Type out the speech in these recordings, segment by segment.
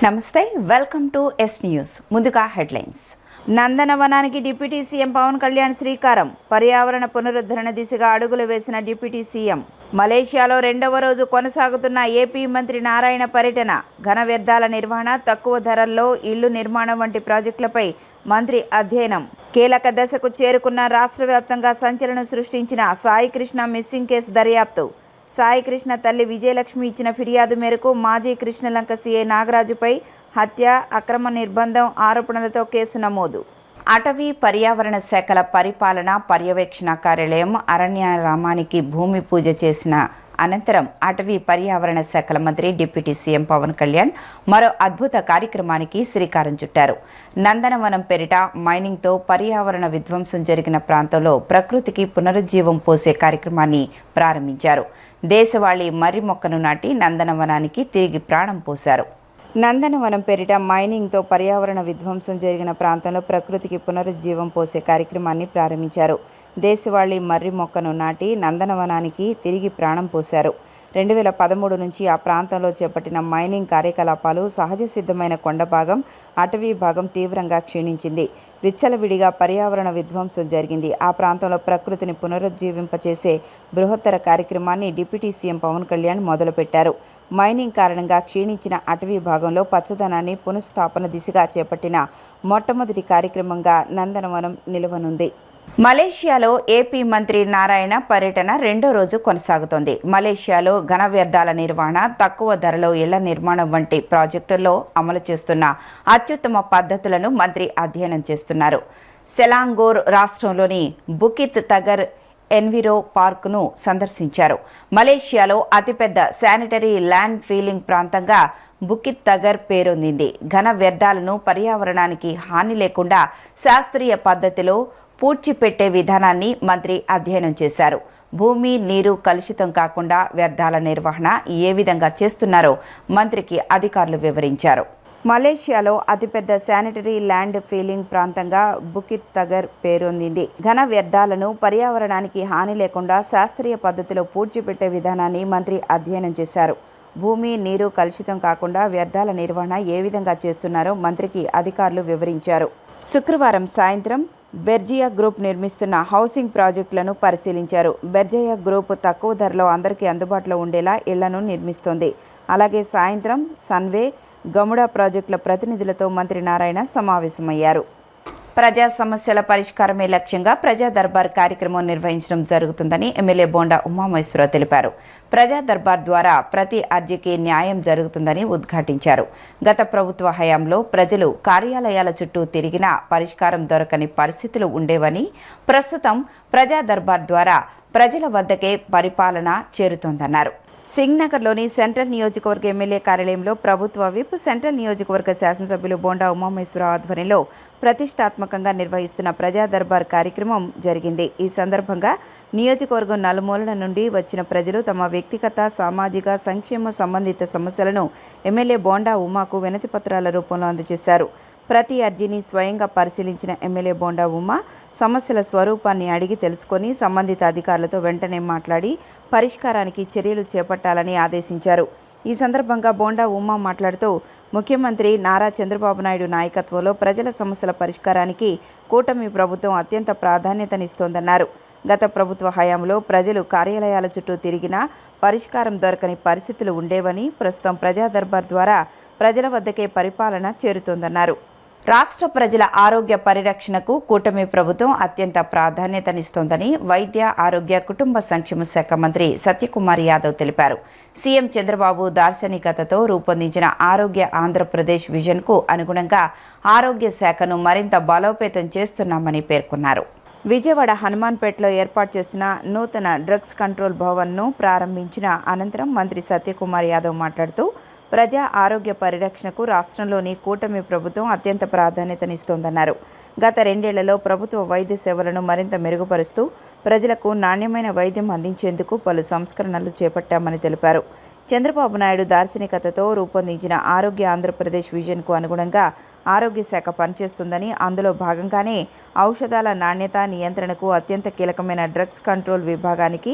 నమస్తే, welcome to S news. ముందుగా headlines. నందనవనానికి డిప్యూటీ సీఎం పవన్ కళ్యాణ్ శ్రీకారం. పర్యావరణ పునరుద్ధరణ దిశగా అడుగులు వేసిన డిప్యూటీ సీఎం. మలేషియాలో రెండవ రోజు కొనసాగుతున్న ఏపీ మంత్రి నారాయణ పర్యటన. ఘన వ్యర్థాల నిర్వహణ, తక్కువ ధరల్లో ఇళ్లు నిర్మాణం వంటి ప్రాజెక్టులపై మంత్రి అధ్యయనం. కీలక దశకు చేరుకున్న రాష్ట్ర వ్యాప్తంగా సంచలనం సృష్టించిన సాయి కృష్ణ మిస్సింగ్ కేసు దర్యాప్తు. సాయి కృష్ణ తల్లి విజయలక్ష్మి ఇచ్చిన ఫిర్యాదు మేరకు మాజీ కృష్ణలంక సీఐ నాగరాజుపై హత్య, అక్రమ నిర్బంధం ఆరోపణలతో కేసు నమోదు. అటవీ పర్యావరణ శాఖల పరిపాలన పర్యవేక్షణ కార్యాలయం అరణ్యారామానికి భూమి పూజ చేసిన అనంతరం అటవీ పర్యావరణ శాఖల మంత్రి డిప్యూటీ సీఎం పవన్ కళ్యాణ్ మరో అద్భుత కార్యక్రమానికి శ్రీకారం చుట్టారు. నందనవనం పేరిట మైనింగ్తో పర్యావరణ విధ్వంసం జరిగిన ప్రాంతంలో ప్రకృతికి పునరుజ్జీవం పోసే కార్యక్రమాన్ని ప్రారంభించారు. దేశవాళీ మర్రి మొక్కను నాటి నందనవనానికి తిరిగి ప్రాణం పోశారు. నందనవనం పేరిట మైనింగ్తో పర్యావరణ విధ్వంసం జరిగిన ప్రాంతంలో ప్రకృతికి పునరుజ్జీవం పోసే కార్యక్రమాన్ని ప్రారంభించారు. దేశవాళీ మర్రి మొక్కను నాటి నందనవనానికి తిరిగి ప్రాణం పోశారు. 2013 నుంచి ఆ ప్రాంతంలో చేపట్టిన మైనింగ్ కార్యకలాపాలు సహజ సిద్ధమైన కొండ భాగం, అటవీ భాగం తీవ్రంగా క్షీణించింది. విచ్చలవిడిగా పర్యావరణ విధ్వంసం జరిగింది. ఆ ప్రాంతంలో ప్రకృతిని పునరుజ్జీవింపచేసే బృహత్తర కార్యక్రమాన్ని డిప్యూటీ సీఎం పవన్ కళ్యాణ్ మొదలుపెట్టారు. మైనింగ్ కారణంగా క్షీణించిన అటవీ భాగంలో పచ్చదనాన్ని పునఃస్థాపన దిశగా చేపట్టిన మొట్టమొదటి కార్యక్రమంగా నందనవనం నిలవనుంది. మలేషియాలో ఏపీ మంత్రి నారాయణ పర్యటన రెండో రోజు కొనసాగుతోంది. మలేషియాలో ఘన వ్యర్థాల నిర్వహణ, తక్కువ ధరలో ఇళ్ల నిర్మాణం వంటి ప్రాజెక్టుల్లో అమలు చేస్తున్న అత్యుత్తమ పద్ధతులను మంత్రి అధ్యయనం చేస్తున్నారు. సెలాంగోర్ రాష్ట్రంలోని బుకిత్ తగర్ ఎన్విరో పార్కును సందర్శించారు. మలేషియాలో అతిపెద్ద శానిటరీ ల్యాండ్ ఫీలింగ్ ప్రాంతంగా బుకిత్ తగర్ పేరొందింది. ఘన వ్యర్థాలను పర్యావరణానికి హాని లేకుండా శాస్త్రీయ పద్ధతిలో పూడ్చిపెట్టే విధానాన్ని మంత్రి అధ్యయనం చేశారు. భూమి, నీరు కలుషితం కాకుండా వ్యర్థాల నిర్వహణ ఏ విధంగా చేస్తున్నారో మంత్రికి అధికారులు వివరించారు. మలేషియాలో అతిపెద్ద శానిటరీ ల్యాండ్ ఫీలింగ్ ప్రాంతంగా బుకిత్ తగర్ పేరొందింది. ఘన వ్యర్థాలను పర్యావరణానికి హాని లేకుండా శాస్త్రీయ పద్ధతిలో పూడ్చిపెట్టే విధానాన్ని మంత్రి అధ్యయనం చేశారు. భూమి, నీరు కలుషితం కాకుండా వ్యర్థాల నిర్వహణ ఏ విధంగా చేస్తున్నారో మంత్రికి అధికారులు వివరించారు. శుక్రవారం సాయంత్రం బెర్జియా గ్రూప్ నిర్మిస్తున్న హౌసింగ్ ప్రాజెక్టులను పరిశీలించారు. బెర్జియా గ్రూప్ తక్కువ ధరలో అందరికీ అందుబాటులో ఉండేలా ఇళ్లను నిర్మిస్తోంది. అలాగే సాయంత్రం సన్వే, గముడా ప్రాజెక్టుల ప్రతినిధులతో మంత్రి నారాయణ సమావేశమయ్యారు. ప్రజా సమస్యల పరిష్కారమే లక్ష్యంగా ప్రజా దర్బార్ కార్యక్రమం నిర్వహించడం జరుగుతుందని ఎమ్మెల్యే బోండా ఉమామహేశ్వరరావు తెలిపారు. ప్రజా దర్బార్ ద్వారా ప్రతి అర్జీకి న్యాయం జరుగుతుందని ఉద్ఘాటించారు. గత ప్రభుత్వ హయాంలో ప్రజలు కార్యాలయాల చుట్టూ తిరిగినా పరిష్కారం దొరకని పరిస్థితులు ఉండేవని, ప్రస్తుతం ప్రజా దర్బార్ ద్వారా ప్రజల వద్దకే పరిపాలన చేరుతోందన్నారు. సింగ్నగర్లోని సెంట్రల్ నియోజకవర్గ ఎమ్మెల్యే కార్యాలయంలో ప్రభుత్వ విప్, సెంట్రల్ నియోజకవర్గ శాసనసభ్యులు బోండా ఉమామహేశ్వరరావు ఆధ్వర్యంలో ప్రతిష్టాత్మకంగా నిర్వహిస్తున్న ప్రజా దర్బార్ కార్యక్రమం జరిగింది. ఈ సందర్భంగా నియోజకవర్గం నలుమూలల నుండి వచ్చిన ప్రజలు తమ వ్యక్తిగత, సామాజిక, సంక్షేమ సంబంధిత సమస్యలను ఎమ్మెల్యే బోండా ఉమాకు వినతి పత్రాల రూపంలో అందజేశారు. ప్రతి అర్జీని స్వయంగా పరిశీలించిన ఎమ్మెల్యే బోండా ఉమా సమస్యల స్వరూపాన్ని అడిగి తెలుసుకొని సంబంధిత అధికారులతో వెంటనే మాట్లాడి పరిష్కారానికి చర్యలు చేపట్టాలని ఆదేశించారు. ఈ సందర్భంగా బోండా ఉమా మాట్లాడుతూ ముఖ్యమంత్రి నారా చంద్రబాబు నాయుడు నాయకత్వంలో ప్రజల సమస్యల పరిష్కారానికి కూటమి ప్రభుత్వం అత్యంత ప్రాధాన్యతనిస్తోందన్నారు. గత ప్రభుత్వ హయాంలో ప్రజలు కార్యాలయాల చుట్టూ తిరిగినా పరిష్కారం దొరకని పరిస్థితులు ఉండేవని, ప్రస్తుతం ప్రజా దర్బార్ ద్వారా ప్రజల వద్దకే పరిపాలన చేరుతోందన్నారు. రాష్ట్ర ప్రజల ఆరోగ్య పరిరక్షణకు కూటమి ప్రభుత్వం అత్యంత ప్రాధాన్యతనిస్తోందని వైద్య, ఆరోగ్య, కుటుంబ సంక్షేమ శాఖ మంత్రి సత్యకుమార్ యాదవ్ తెలిపారు. సీఎం చంద్రబాబు దార్శనికతతో రూపొందించిన ఆరోగ్య ఆంధ్రప్రదేశ్ విజన్కు అనుగుణంగా ఆరోగ్య శాఖను మరింత బలోపేతం చేస్తున్నామని పేర్కొన్నారు. విజయవాడ హనుమాన్పేటలో ఏర్పాటు చేసిన నూతన డ్రగ్స్ కంట్రోల్ భవన్ను ప్రారంభించిన అనంతరం మంత్రి సత్యకుమార్ యాదవ్ మాట్లాడుతూ ప్రజా ఆరోగ్య పరిరక్షణకు రాష్ట్రంలోని కూటమి ప్రభుత్వం అత్యంత ప్రాధాన్యతనిస్తోందన్నారు. గత 2 ఏళ్లలో ప్రభుత్వ వైద్య సేవలను మరింత మెరుగుపరుస్తూ ప్రజలకు నాణ్యమైన వైద్యం అందించేందుకు పలు సంస్కరణలు చేపట్టామని తెలిపారు. చంద్రబాబు నాయుడు దార్శనికతతో రూపొందించిన ఆరోగ్య ఆంధ్రప్రదేశ్ విజన్కు అనుగుణంగా ఆరోగ్య శాఖ పనిచేస్తుందని, అందులో భాగంగానే ఔషధాల నాణ్యత నియంత్రణకు అత్యంత కీలకమైన డ్రగ్స్ కంట్రోల్ విభాగానికి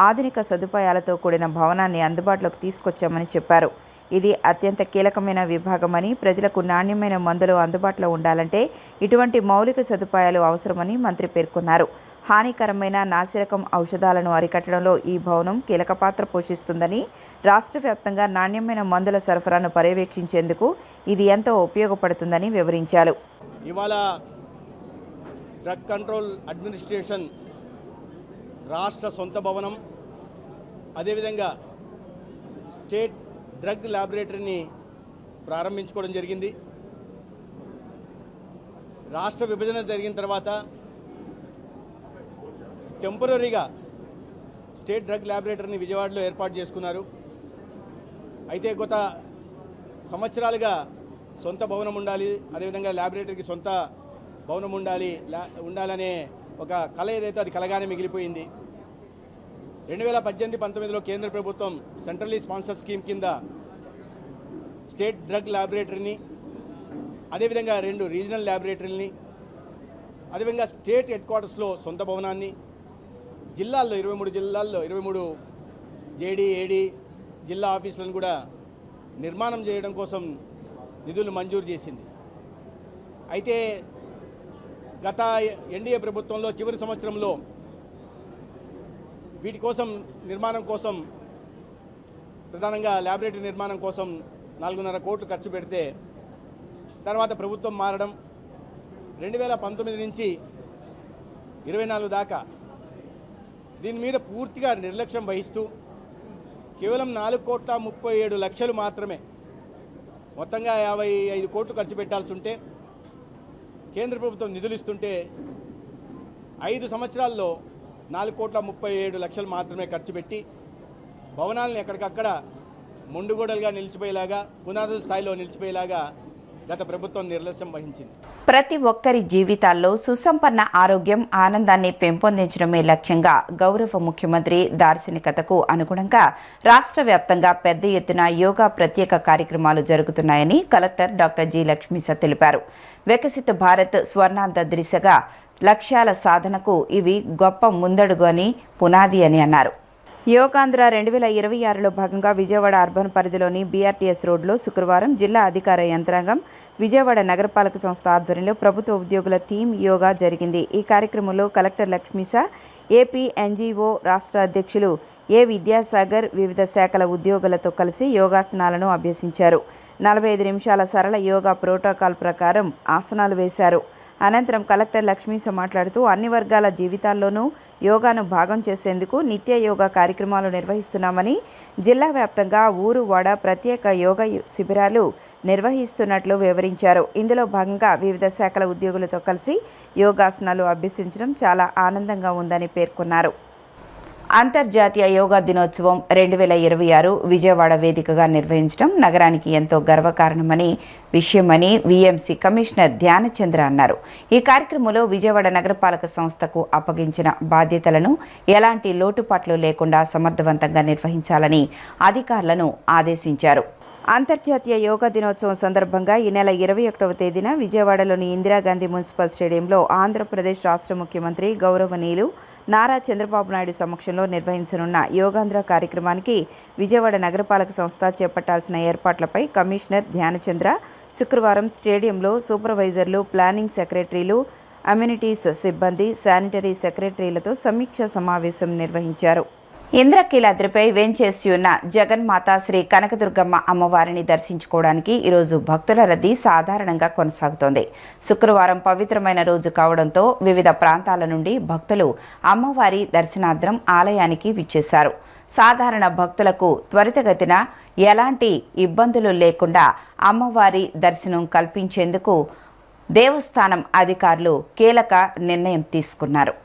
ఆధునిక సదుపాయాలతో కూడిన భవనాన్ని అందుబాటులోకి తీసుకొచ్చామని చెప్పారు. ఇది అత్యంత కీలకమైన విభాగమని, ప్రజలకు నాణ్యమైన మందులు అందుబాటులో ఉండాలంటే ఇటువంటి మౌలిక సదుపాయాలు అవసరమని మంత్రి పేర్కొన్నారు. హానికరమైన నాసిరకం ఔషధాలను అరికట్టడంలో ఈ భవనం కీలక పాత్ర పోషిస్తుందని, రాష్ట్ర వ్యాప్తంగా నాణ్యమైన మందుల సరఫరాను పర్యవేక్షించేందుకు ఇది ఎంతో ఉపయోగపడుతుందని వివరించారు. ఇవాళ డ్రగ్ కంట్రోల్ అడ్మినిస్ట్రేషన్ రాష్ట్ర సొంత భవనం, అదేవిధంగా స్టేట్ డ్రగ్ ల్యాబొరేటరీని ప్రారంభించుకోవడం జరిగింది. రాష్ట్ర విభజన జరిగిన తర్వాత టెంపరీగా స్టేట్ డ్రగ్ ల్యాబొరేటరీని విజయవాడలో ఏర్పాటు చేసుకున్నారు. అయితే గత సంవత్సరాలుగా సొంత భవనం ఉండాలి, అదేవిధంగా ల్యాబొరేటరీకి సొంత భవనం ఉండాలనే ఒక కళ ఏదైతే అది కలగానే మిగిలిపోయింది. 2018-19లో కేంద్ర ప్రభుత్వం సెంట్రల్లీ స్పాన్సర్ స్కీమ్ కింద స్టేట్ డ్రగ్ ల్యాబొరేటరీని, అదేవిధంగా 2 రీజనల్ ల్యాబొరేటరీని, అదేవిధంగా స్టేట్ హెడ్ క్వార్టర్స్లో సొంత భవనాన్ని, జిల్లాల్లో 23 జిల్లాల్లో 23 జేడీ ఏడీ జిల్లా ఆఫీసులను కూడా నిర్మాణం చేయడం కోసం నిధులు మంజూరు చేసింది. అయితే గత ఎన్డీఏ ప్రభుత్వంలో చివరి సంవత్సరంలో వీటి కోసం నిర్మాణం కోసం, ప్రధానంగా ల్యాబొరేటరీ నిర్మాణం కోసం 4.5 కోట్లు ఖర్చు పెడితే తర్వాత ప్రభుత్వం మారడం 2019 నుంచి 24 దాకా దీని మీద పూర్తిగా నిర్లక్ష్యం వహిస్తూ కేవలం 4,37,00,000 మాత్రమే, మొత్తంగా 55 కోట్లు ఖర్చు పెట్టాల్సి ఉంటే కేంద్ర ప్రభుత్వం నిధులు ఇస్తుంటే 5 సంవత్సరాల్లో 4,37,00,000 మాత్రమే ఖర్చు పెట్టి భవనాలను ఎక్కడికక్కడ మొండుగోడలుగా నిలిచిపోయేలాగా, పునాదుల స్థాయిలో నిలిచిపోయేలాగా గత ప్రభుత్వం నిర్లక్ష్యం వహించింది. ప్రతి ఒక్కరి జీవితాల్లో సుసంపన్న ఆరోగ్యం, ఆనందాన్ని పెంపొందించడమే లక్ష్యంగా గౌరవ ముఖ్యమంత్రి దార్శనికతకు అనుగుణంగా రాష్ట్ర వ్యాప్తంగా పెద్ద ఎత్తున యోగా ప్రత్యేక కార్యక్రమాలు జరుగుతున్నాయని కలెక్టర్ డాక్టర్ జి. లక్ష్మీస తెలిపారు. వికసిత భారత్ స్వర్ణాంధ్ర దిశగా లక్ష్యాల సాధనకు ఇవి గొప్ప ముందడుగు అని, పునాది అని అన్నారు. యోగాంధ్ర 2026లో భాగంగా విజయవాడ అర్బన్ పరిధిలోని బీఆర్టీఎస్ రోడ్లో శుక్రవారం జిల్లా అధికార యంత్రాంగం, విజయవాడ నగరపాలక సంస్థ ఆధ్వర్యంలో ప్రభుత్వ ఉద్యోగుల థీమ్ యోగా జరిగింది. ఈ కార్యక్రమంలో కలెక్టర్ లక్ష్మీస, ఏపీ ఎన్జీఓ రాష్ట్ర అధ్యక్షులు ఏ. విద్యాసాగర్ వివిధ శాఖల ఉద్యోగులతో కలిసి యోగాసనాలను అభ్యసించారు. 45 నిమిషాల సరళ యోగా ప్రోటోకాల్ ప్రకారం ఆసనాలు వేశారు. అనంతరం కలెక్టర్ లక్ష్మీస మాట్లాడుతూ అన్ని వర్గాల జీవితాల్లోనూ యోగాను భాగం చేసేందుకు నిత్య యోగా కార్యక్రమాలు నిర్వహిస్తున్నామని, జిల్లా వ్యాప్తంగా ఊరు వాడ ప్రత్యేక యోగా శిబిరాలు నిర్వహిస్తున్నట్లు వివరించారు. ఇందులో భాగంగా వివిధ శాఖల ఉద్యోగులతో కలిసి యోగాసనాలు అభ్యసించడం చాలా ఆనందంగా ఉందని పేర్కొన్నారు. అంతర్జాతీయ యోగా దినోత్సవం 2026 విజయవాడ వేదికగా నిర్వహించడం నగరానికి ఎంతో గర్వకారణమని విషయమని వీఎంసీ కమిషనర్ ధ్యానచంద్ర అన్నారు. ఈ కార్యక్రమంలో విజయవాడ నగరపాలక సంస్థకు అప్పగించిన బాధ్యతలను ఎలాంటి లోటుపాట్లు లేకుండా సమర్థవంతంగా నిర్వహించాలని అధికారులను ఆదేశించారు. అంతర్జాతీయ యోగా దినోత్సవం సందర్భంగా ఈ నెల 21వ తేదీన విజయవాడలోని ఇందిరాగాంధీ మున్సిపల్ స్టేడియంలో ఆంధ్రప్రదేశ్ రాష్ట్ర ముఖ్యమంత్రి గౌరవనీయులు నారా చంద్రబాబు నాయుడు సమక్షంలో నిర్వహించనున్న యోగాంధ్ర కార్యక్రమానికి విజయవాడ నగరపాలక సంస్థ చేపట్టాల్సిన ఏర్పాట్లపై కమిషనర్ ధ్యానచంద్ర శుక్రవారం స్టేడియంలో సూపర్వైజర్లు, ప్లానింగ్ సెక్రటరీలు, అమ్యూనిటీస్ సిబ్బంది, శానిటరీ సెక్రటరీలతో సమీక్షా సమావేశం నిర్వహించారు. ఇంద్రకీలాద్రిపై వేంచేసి ఉన్న జగన్మాత శ్రీ కనకదుర్గమ్మ అమ్మవారిని దర్శించుకోవడానికి ఈరోజు భక్తుల రద్దీ సాధారణంగా కొనసాగుతోంది. శుక్రవారం పవిత్రమైన రోజు కావడంతో వివిధ ప్రాంతాల నుండి భక్తులు అమ్మవారి దర్శనార్థం ఆలయానికి విచ్చేశారు. సాధారణ భక్తులకు త్వరితగతిన ఎలాంటి ఇబ్బందులు లేకుండా అమ్మవారి దర్శనం కల్పించేందుకు దేవస్థానం అధికారులు కీలక నిర్ణయం తీసుకున్నారు.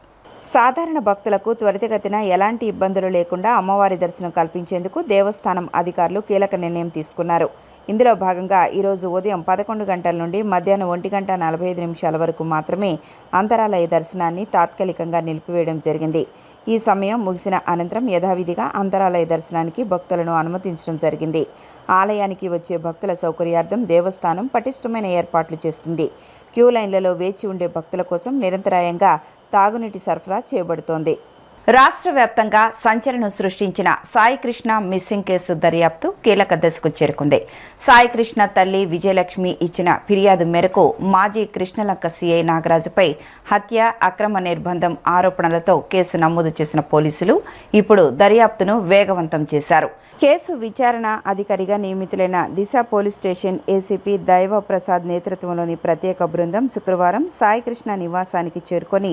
సాధారణ భక్తులకు త్వరితగతిన ఎలాంటి ఇబ్బందులు లేకుండా అమ్మవారి దర్శనం కల్పించేందుకు దేవస్థానం అధికారులు కీలక నిర్ణయం తీసుకున్నారు. ఇందులో భాగంగా ఈరోజు ఉదయం 11 గంటల నుండి మధ్యాహ్నం 1:45 వరకు మాత్రమే అంతరాలయ దర్శనాన్ని తాత్కాలికంగా నిలిపివేయడం జరిగింది. ఈ సమయం ముగిసిన అనంతరం యథావిధిగా అంతరాలయ దర్శనానికి భక్తులను అనుమతించడం జరిగింది. ఆలయానికి వచ్చే భక్తుల సౌకర్యార్థం దేవస్థానం పటిష్టమైన ఏర్పాట్లు చేస్తుంది. క్యూ లైన్లలో వేచి ఉండే భక్తుల కోసం నిరంతరాయంగా తాగునీటి సరఫరా చేయబడుతోంది. రాష్ట్ర వ్యాప్తంగా సంచలనం సృష్టించిన సాయికృష్ణ మిస్సింగ్ కేసు దర్యాప్తు కీలక దశకు చేరుకుంది. సాయికృష్ణ తల్లి విజయలక్ష్మి ఇచ్చిన ఫిర్యాదు మేరకు మాజీ కృష్ణలంక సీఐ నాగరాజుపై హత్య, అక్రమ నిర్బంధం ఆరోపణలతో కేసు నమోదు చేసిన పోలీసులు ఇప్పుడు దర్యాప్తును వేగవంతం చేశారు. కేసు విచారణ అధికారిగా నియమితులైన దిశ పోలీస్ స్టేషన్ ఏసీపీ దైవ ప్రసాద్ నేతృత్వంలోని ప్రత్యేక బృందం శుక్రవారం సాయికృష్ణ నివాసానికి చేరుకొని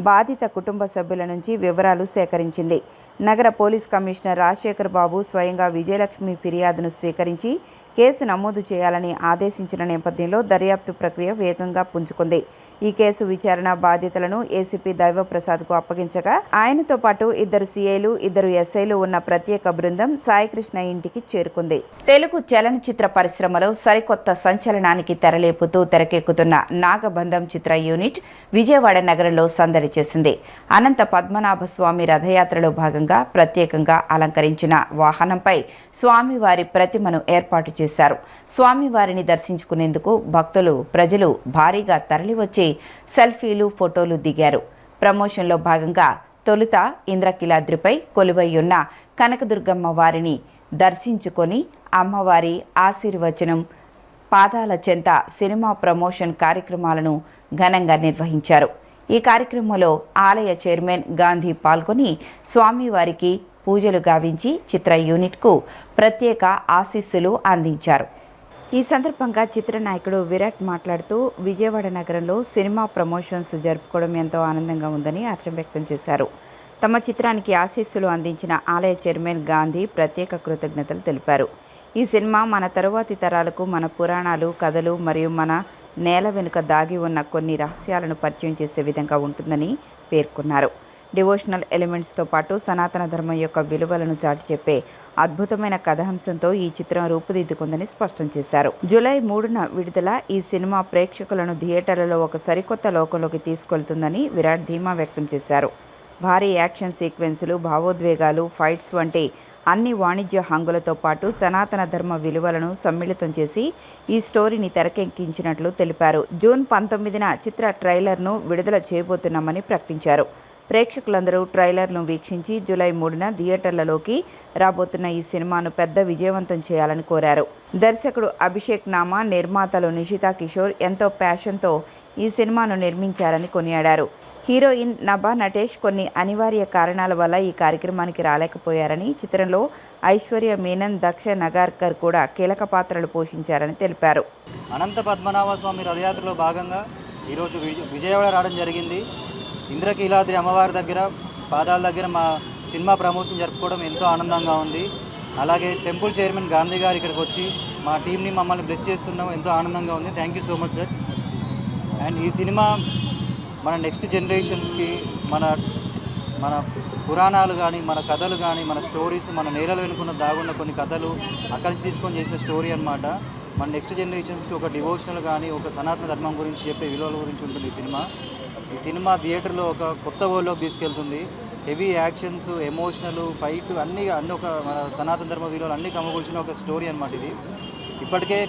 బాధిత కుటుంబ సభ్యుల నుంచి వివరాలు సేకరించింది. నగర పోలీస్ కమిషనర్ రాజశేఖర్ బాబు స్వయంగా విజయలక్ష్మి ఫిర్యాదును స్వీకరించి కేసు నమోదు చేయాలని ఆదేశించిన నేపథ్యంలో దర్యాప్తు ప్రక్రియ వేగంగా పుంజుకుంది. ఈ కేసు విచారణ బాధ్యతలను ఏసీపీ దైవప్రసాద్కు అప్పగించగా ఆయనతో పాటు 2 సీఐలు, 2 ఎస్ఐలు ఉన్న ప్రత్యేక బృందం సాయికృష్ణ ఇంటికి చేరుకుంది. తెలుగు చలనచిత్ర పరిశ్రమలో సరికొత్త సంచలనానికి తెరలేపుతూ తెరకెక్కుతున్న నాగబంధం చిత్ర యూనిట్ విజయవాడ నగరంలో సందడి చేసింది. అనంత పద్మనాభ స్వామి రథయాత్రలో భాగంగా ప్రత్యేకంగా అలంకరించిన వాహనంపై స్వామివారి ప్రతిమను ఏర్పాటు చేశారు. స్వామివారిని దర్శించుకునేందుకు ప్రజలు భారీగా తరలివచ్చి సెల్ఫీలు, ఫోటోలు దిగారు. ప్రమోషన్లో భాగంగా తొలుత ఇంద్రకీలాద్రిపై కొలువైయున్న కనకదుర్గమ్మ వారిని దర్శించుకొని అమ్మవారి ఆశీర్వచనం, పాదాల చెంత సినిమా ప్రమోషన్ కార్యక్రమాలను ఘనంగా నిర్వహించారు. ఈ కార్యక్రమంలో ఆలయ చైర్మన్ గాంధీ పాల్గొని స్వామివారికి పూజలు గావించి చిత్ర యూనిట్కు ప్రత్యేక ఆశీస్సులు అందించారు. ఈ సందర్భంగా చిత్రనాయకుడు విరాట్ మాట్లాడుతూ విజయవాడ నగరంలో సినిమా ప్రమోషన్స్ జరుపుకోవడం ఎంతో ఆనందంగా ఉందని హర్షం వ్యక్తం చేశారు. తమ చిత్రానికి ఆశీస్సులు అందించిన ఆలయ చైర్మన్ గాంధీ ప్రత్యేక కృతజ్ఞతలు తెలిపారు. ఈ సినిమా మన తరువాతి తరాలకు మన పురాణాలు, కథలు మరియు మన నేల వెనుక దాగి ఉన్న కొన్ని రహస్యాలను పరిచయం చేసే విధంగా ఉంటుందని పేర్కొన్నారు. డివోషనల్ ఎలిమెంట్స్తో పాటు సనాతన ధర్మం యొక్క విలువలను చాటి చెప్పే అద్భుతమైన కథాంశంతో ఈ చిత్రం రూపుదిద్దుకుందని స్పష్టం చేశారు. జూలై 3న విడుదల ఈ సినిమా ప్రేక్షకులను థియేటర్లలో ఒక సరికొత్త లోకంలోకి తీసుకెళ్తుందని విరాట్ ధీమా వ్యక్తం చేశారు. భారీ యాక్షన్ సీక్వెన్సులు, భావోద్వేగాలు, ఫైట్స్ వంటి అన్ని వాణిజ్య హంగులతో పాటు సనాతన ధర్మ విలువలను సమ్మిళితం చేసి ఈ స్టోరీని తెరకెక్కించినట్లు తెలిపారు. జూన్ 19న చిత్ర ట్రైలర్ను విడుదల చేయబోతున్నామని ప్రకటించారు. ప్రేక్షకులందరూ ట్రైలర్ను వీక్షించి జూలై 3న థియేటర్లలోకి రాబోతున్న ఈ సినిమాను పెద్ద విజయవంతం చేయాలని కోరారు. దర్శకుడు అభిషేక్ నామా, నిర్మాతలు నిషితా కిషోర్ ఎంతో ప్యాషన్తో ఈ సినిమాను నిర్మించారని కొనియాడారు. హీరోయిన్ నభా నటేష్ కొన్ని అనివార్య కారణాల వల్ల ఈ కార్యక్రమానికి రాలేకపోయారని, చిత్రంలో ఐశ్వర్య మీనన్, దక్ష నగార్కర్ కూడా కీలక పాత్రలు పోషించారని తెలిపారు. అనంత పద్మనాభ స్వామి రథయాత్రలో భాగంగా ఈరోజు విజయవాడ రావడం జరిగింది. ఇంద్రకీలాద్రి అమ్మవారి దగ్గర పాదాల దగ్గర మా సినిమా ప్రమోషన్ జరుపుకోవడం ఎంతో ఆనందంగా ఉంది. అలాగే టెంపుల్ చైర్మన్ గాంధీ గారు ఇక్కడికి వచ్చి మా టీంని మమ్మల్ని బ్లెస్ చేస్తున్నాం, ఎంతో ఆనందంగా ఉంది. Thank you so much sir. And ఈ సినిమా మన నెక్స్ట్ జనరేషన్స్కి మన పురాణాలు కానీ, మన కథలు కానీ, మన స్టోరీస్, మన నేలలు వెనుకున్న దాగున్న కొన్ని కథలు అక్కడి నుంచి తీసుకొని చేసిన స్టోరీ అనమాట. మన నెక్స్ట్ జనరేషన్స్కి ఒక డివోషనల్ కానీ, ఒక సనాతన ధర్మం గురించి చెప్పే విలువల గురించి ఉంటుంది ఈ సినిమా థియేటర్లో ఒక కొత్త వరల్డ్లోకి తీసుకెళ్తుంది. హెవీ యాక్షన్స్, ఎమోషనల్, ఫైట్ అన్నీ ఒక మన సనాతన ధర్మ విలువలు అన్నీ కమ్మగూల్చిన ఒక స్టోరీ అనమాట ఇది. ఇప్పటికే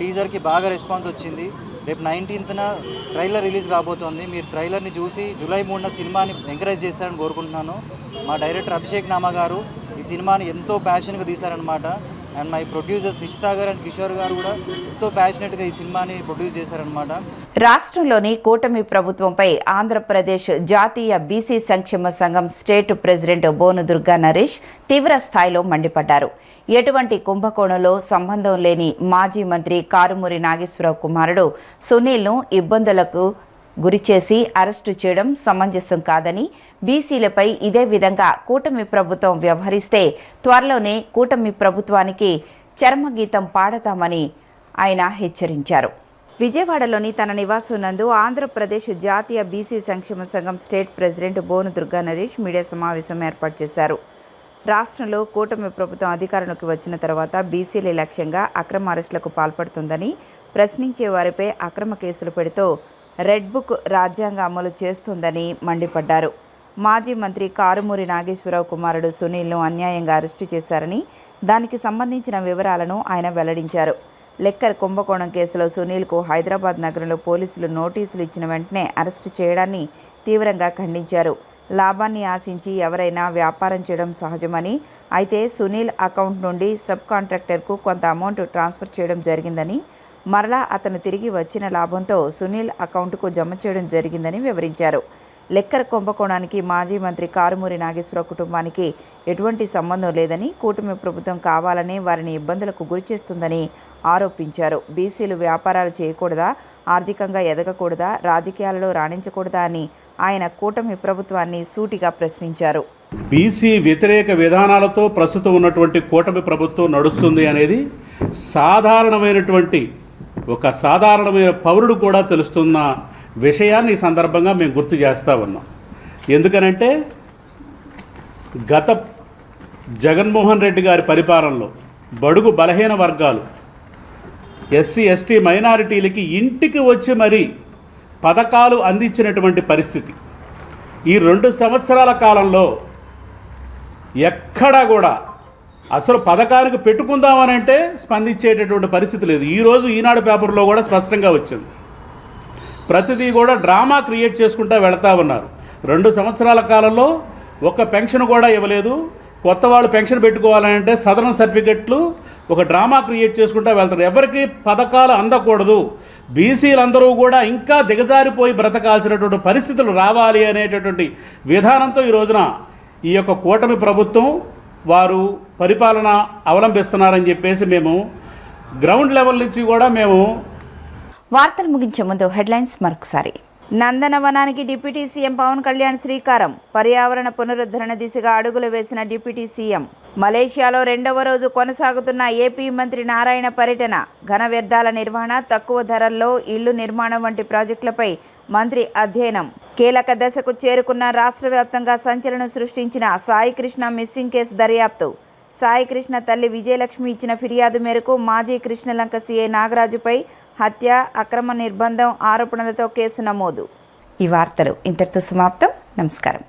టీజర్కి బాగా రెస్పాన్స్ వచ్చింది. రేపు 19న ట్రైలర్ రిలీజ్ కాబోతోంది. మీరు ట్రైలర్ని చూసి జూలై 3న సినిమాని ఎంకరేజ్ చేస్తారని కోరుకుంటున్నాను. మా డైరెక్టర్ అభిషేక్ నామా గారు ఈ సినిమాని ఎంతో ప్యాషన్గా తీశారనమాట. అండ్ మై ప్రొడ్యూసర్స్ నిషితా గారు అండ్ కిషోర్ గారు కూడా ఎంతో ప్యాషనెట్గా ఈ సినిమాని ప్రొడ్యూస్ చేశారనమాట. రాష్ట్రంలోని కూటమి ప్రభుత్వంపై ఆంధ్రప్రదేశ్ జాతీయ బీసీ సంక్షేమ సంఘం స్టేట్ ప్రెసిడెంట్ బోను దుర్గా నరేష్ తీవ్ర స్థాయిలో మండిపడ్డారు. ఎటువంటి కుంభకోణంలో సంబంధం లేని మాజీ మంత్రి కారుమూరి నాగేశ్వరరావు కుమారుడు సునీల్ను ఇబ్బందులకు గురిచేసి అరెస్టు చేయడం సమంజసం కాదని, బీసీలపై ఇదే విధంగా కూటమి ప్రభుత్వం వ్యవహరిస్తే త్వరలోనే కూటమి ప్రభుత్వానికి చర్మగీతం పాడతామని ఆయన హెచ్చరించారు. విజయవాడలోని తన నివాసం నందు ఆంధ్రప్రదేశ్ జాతీయ బీసీ సంక్షేమ సంఘం స్టేట్ ప్రెసిడెంట్ బోను దుర్గా నరేష్ మీడియా సమావేశం ఏర్పాటు చేశారు. రాష్ట్రంలో కూటమి ప్రభుత్వం అధికారంలోకి వచ్చిన తర్వాత బీసీల లక్ష్యంగా అక్రమ అరెస్టులకు పాల్పడుతుందని, ప్రశ్నించే వారిపై అక్రమ కేసులు పెడుతూ రెడ్ బుక్ రాజ్యాంగ అమలు చేస్తోందని మండిపడ్డారు. మాజీ మంత్రి కారుమూరి నాగేశ్వరరావు కుమారుడు సునీల్ను అన్యాయంగా అరెస్టు చేశారని, దానికి సంబంధించిన వివరాలను ఆయన వెల్లడించారు. లెక్కర్ కుంభకోణం కేసులో సునీల్కు హైదరాబాద్ నగరంలో పోలీసులు నోటీసులు ఇచ్చిన వెంటనే అరెస్టు చేయడాన్ని తీవ్రంగా ఖండించారు. లాభాన్ని ఆశించి ఎవరైనా వ్యాపారం చేయడం సహజమని, అయితే సునీల్ అకౌంట్ నుండి సబ్ కాంట్రాక్టర్కు కొంత అమౌంట్ ట్రాన్స్ఫర్ చేయడం జరిగిందని, మరలా అతను తిరిగి వచ్చిన లాభంతో సునీల్ అకౌంట్కు జమ చేయడం జరిగిందని వివరించారు. లెక్కర్ కుంభకోణానికి మాజీ మంత్రి కారుమూరి నాగేశ్వరరావు కుటుంబానికి ఎటువంటి సంబంధం లేదని, కూటమి ప్రభుత్వం కావాలనే వారిని ఇబ్బందులకు గురిచేస్తుందని ఆరోపించారు. బీసీలు వ్యాపారాలు చేయకూడదా, ఆర్థికంగా ఎదగకూడదా, రాజకీయాలలో రాణించకూడదా అని ఆయన కూటమి ప్రభుత్వాన్ని సూటిగా ప్రశ్నించారు. బీసీ వ్యతిరేక విధానాలతో ప్రస్తుతం ఉన్నటువంటి కూటమి ప్రభుత్వం నడుస్తుంది అనేది సాధారణమైనటువంటి పౌరుడు కూడా తెలుస్తున్న విషయాన్ని ఈ సందర్భంగా మేము గుర్తు చేస్తూ ఉన్నాం. ఎందుకనంటే గత జగన్మోహన్ రెడ్డి గారి పరిపాలనలో బడుగు బలహీన వర్గాలు, ఎస్సీ ఎస్టీ మైనారిటీలకి ఇంటికి వచ్చి మరీ పథకాలు అందించినటువంటి పరిస్థితి. ఈ 2 సంవత్సరాల కాలంలో ఎక్కడా కూడా అసలు పథకానికి పెట్టుకుందామనంటే స్పందించేటటువంటి పరిస్థితి లేదు. ఈరోజు ఈనాడు పేపర్లో కూడా స్పష్టంగా వచ్చింది. ప్రతిదీ కూడా డ్రామా క్రియేట్ చేసుకుంటూ వెళతా ఉన్నారు. 2 సంవత్సరాల కాలంలో ఒక్క పెన్షన్ కూడా ఇవ్వలేదు. కొత్త వాళ్ళు పెన్షన్ పెట్టుకోవాలంటే సదరన్ సర్టిఫికెట్లు ఒక డ్రామా క్రియేట్ చేసుకుంటూ వెళ్తారు. ఎవరికి పథకాలు అందకూడదు, బీసీలందరూ కూడా ఇంకా దిగజారిపోయి బ్రతకాల్సినటువంటి పరిస్థితులు రావాలి అనేటటువంటి విధానంతో ఈ రోజున ఈ యొక్క కూటమి ప్రభుత్వం వారు పరిపాలన అవలంబిస్తున్నారని చెప్పేసి మేము గ్రౌండ్ లెవెల్ నుంచి కూడా మేము వార్తలు ముగించే ముందు హెడ్లైన్స్ మరొకసారి. నందనవనానికి డిప్యూటీ సీఎం పవన్ కళ్యాణ్ శ్రీకారం, పర్యావరణ పునరుద్ధరణ దిశగా అడుగులు వేసిన డిప్యూటీ సీఎం. మలేషియాలో 2వ రోజు కొనసాగుతున్న ఏపీ మంత్రి నారాయణ పర్యటన, ఘన వ్యర్థాల నిర్వహణ, తక్కువ ధరల్లో ఇళ్లు నిర్మాణం వంటి ప్రాజెక్టులపై మంత్రి అధ్యయనం. కీలక దశకు చేరుకున్న రాష్ట్ర వ్యాప్తంగా సంచలనం సృష్టించిన సాయికృష్ణ మిస్సింగ్ కేసు దర్యాప్తు. సాయికృష్ణ తల్లి విజయలక్ష్మి ఇచ్చిన ఫిర్యాదు మేరకు మాజీ కృష్ణలంక సీఐ నాగరాజుపై హత్య, అక్రమ నిర్బంధం ఆరోపణలతో కేసు నమోదు. ఈ వార్తలు ఇంతటితో సమాప్తం. నమస్కారం.